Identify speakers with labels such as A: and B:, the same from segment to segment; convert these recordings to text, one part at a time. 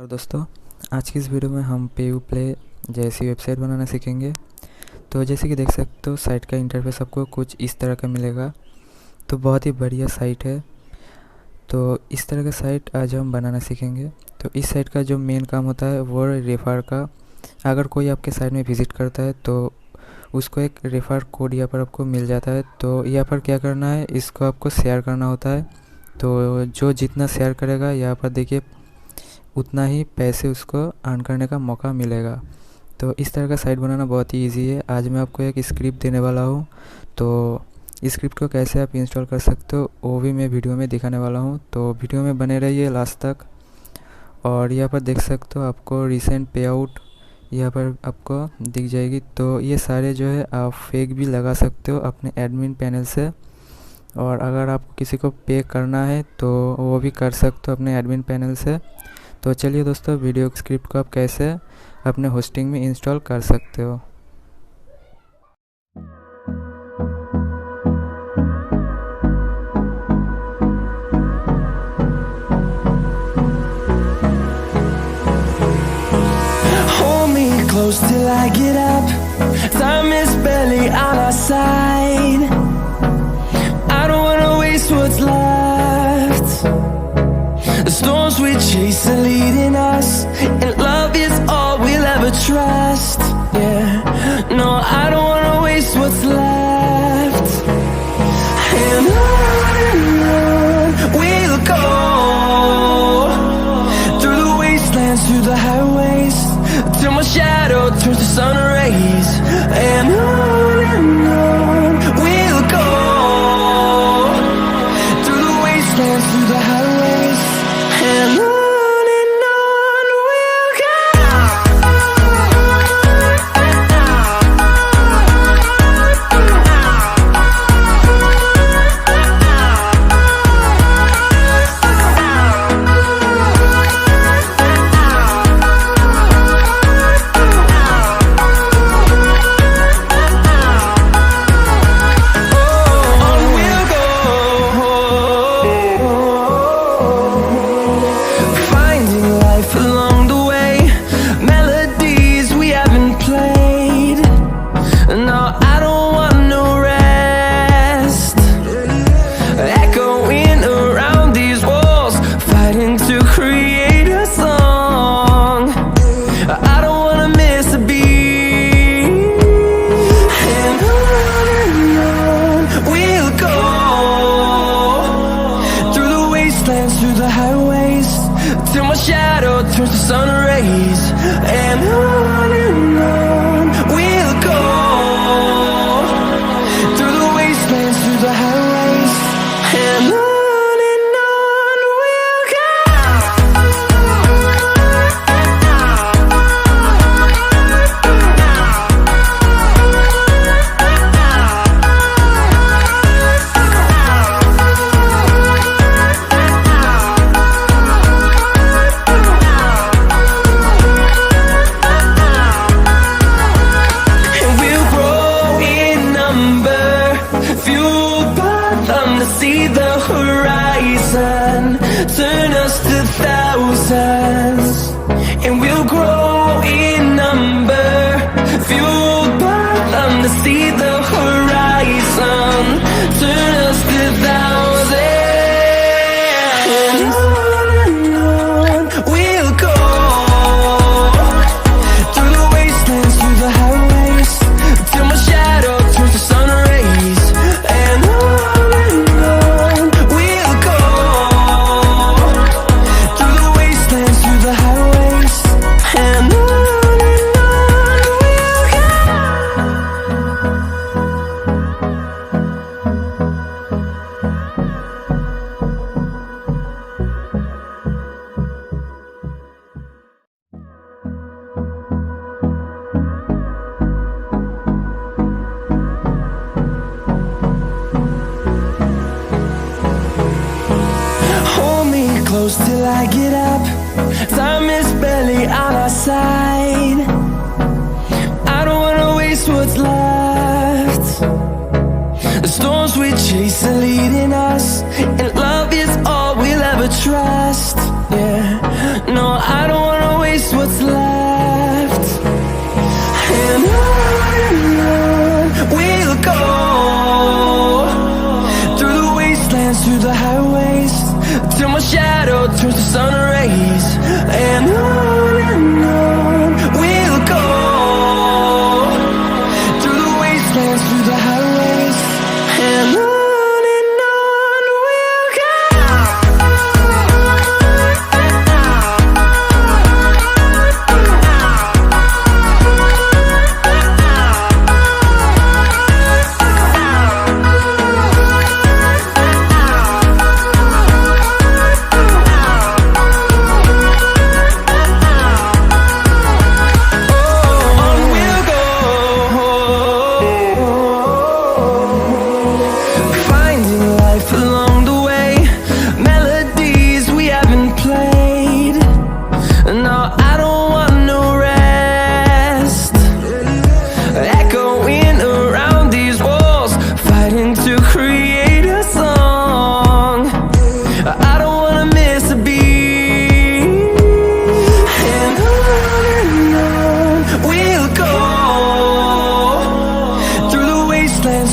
A: और दोस्तों, आज की इस वीडियो में हम PayUPlay जैसी वेबसाइट बनाना सीखेंगे। तो जैसे कि देख सकते हो, साइट का इंटरफेस आपको कुछ इस तरह का मिलेगा। तो बहुत ही बढ़िया साइट है। तो इस तरह का साइट आज हम बनाना सीखेंगे। तो इस साइट का जो मेन काम होता है वो रेफर का। अगर कोई आपके साइट में विज़िट करता है तो उसको एक रेफर कोड यहाँ पर आपको मिल जाता है। तो यहाँ पर क्या करना है, इसको आपको शेयर करना होता है। तो जो जितना शेयर करेगा यहाँ पर देखिए, उतना ही पैसे उसको अर्न करने का मौका मिलेगा। तो इस तरह का साइट बनाना बहुत ही इजी है। आज मैं आपको एक स्क्रिप्ट देने वाला हूँ। तो इस स्क्रिप्ट को कैसे आप इंस्टॉल कर सकते हो वो भी मैं वीडियो में दिखाने वाला हूँ। तो वीडियो में बने रहिए लास्ट तक। और यहाँ पर देख सकते हो, आपको रिसेंट पे आउट यहाँ पर आपको दिख जाएगी। तो ये सारे जो है आप फेक भी लगा सकते हो अपने एडमिन पैनल से। और अगर आपको किसी को पे करना है तो वो भी कर सकते हो अपने एडमिन पैनल से। तो चलिए दोस्तों, वीडियो स्क्रिप्ट को आप कैसे अपने होस्टिंग में इंस्टॉल कर सकते हो।
B: Hold me close till I get up. Time is barely on our side. I don't wanna waste what's left. The storms we chase are leading us, and love is all we'll ever trust. Yeah, no, I don't wanna waste what's left. And on we'll go, through the wastelands, through the highways, till my shadow turns to sun rays. And on we'll go, through the wastelands, through the highways, and on we'll go. Through the highways, till my shadow turns to sun rays. And on we'll go, through the wastelands, through the highways, and on we'll go. See the horizon, turn us to thousands, and we'll grow in number, fueled by them. To see the horizon, turn us to thousands, and on we'll go, through the wastelands, through the highways, till my shadow turns to sun rays. And close till I get up. Time is barely on our side. I don't wanna waste what's left. The storms we chase are leading us, and love is all we'll ever trust. Yeah, no, I don't wanna waste what's left. And on we'll go, through the wastelands, through the highways, till my shadow turns to sun rays. And on we'll go, through the wastelands, through the highways, and on we'll go.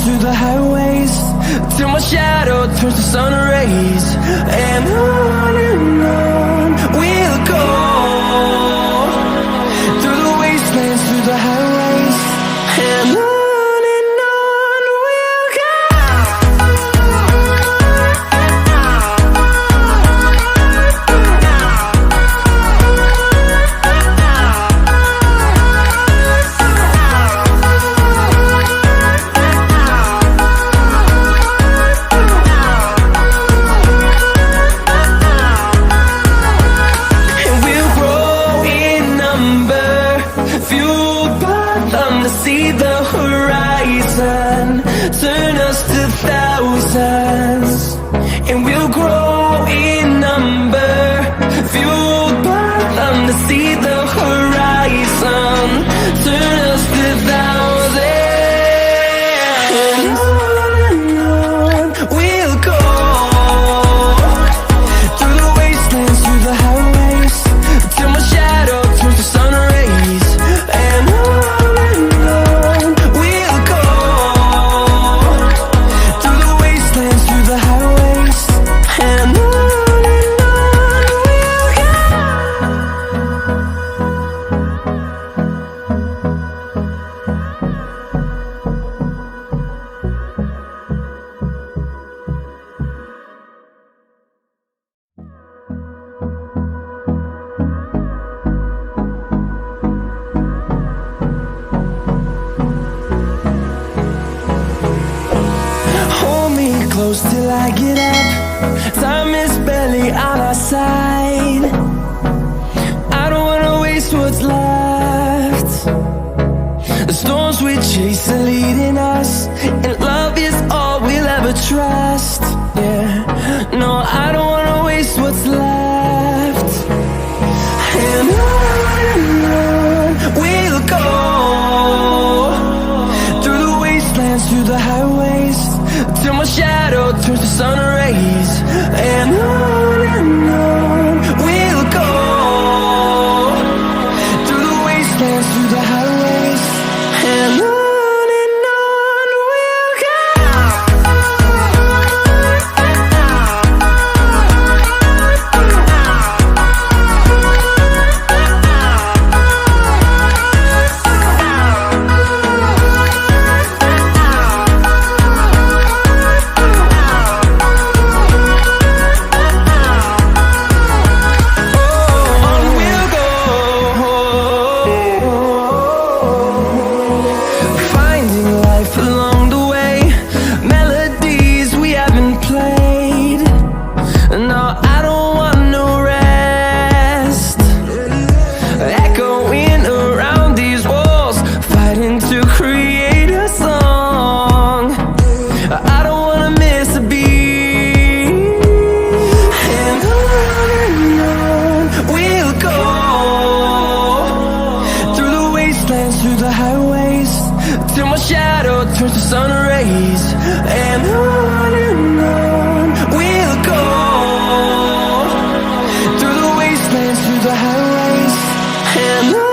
B: Through the highways, till my shadow turns to sun rays. And on we'll go, through the wastelands, through the highways, and on we'll go. See the horizon, turn us to thousands, and we'll grow in number, fueled by them. To see the horizon, turn us to thousands, and on we'll go, through the wastelands, through the highways, till my shadow turns to sun rays. And close till I get up, time is barely on our side. I don't wanna waste what's left. The storms we chase are leading us, and love is all we'll ever trust. Yeah, no, I don't wanna waste what's left. And on we'll go, through the wastelands, through the highways, till my shadow turns to sun rays. And on we'll go, through the wastelands, through the highways, and on we'll go. turns to sun rays, and on we'll go, through the wastelands, through the highways, And